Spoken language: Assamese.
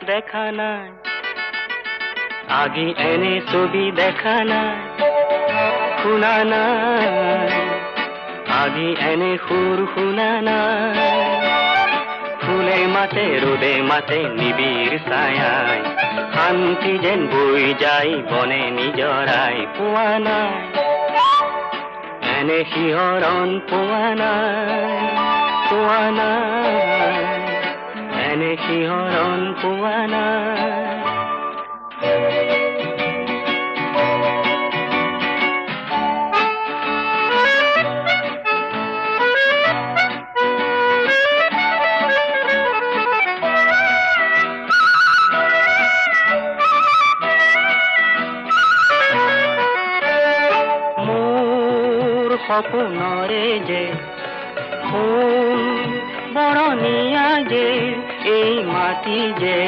দেখা নাই আগি এনে ছবি দেখা নাই শুনা নাই আগি এনে সুৰ শুনা নাই ফুলে মাতে ৰোদে মাতে নিবিড় ছায়ায় শান্তি যেন বই যায় বনে নিজৰাই পোৱা নাই এনে শিহৰণ পোৱা নাই এনে শিহৰণ পোৱা নাই সপোনৰে যে ফুল বৰণীয়া যে এই মাটি যে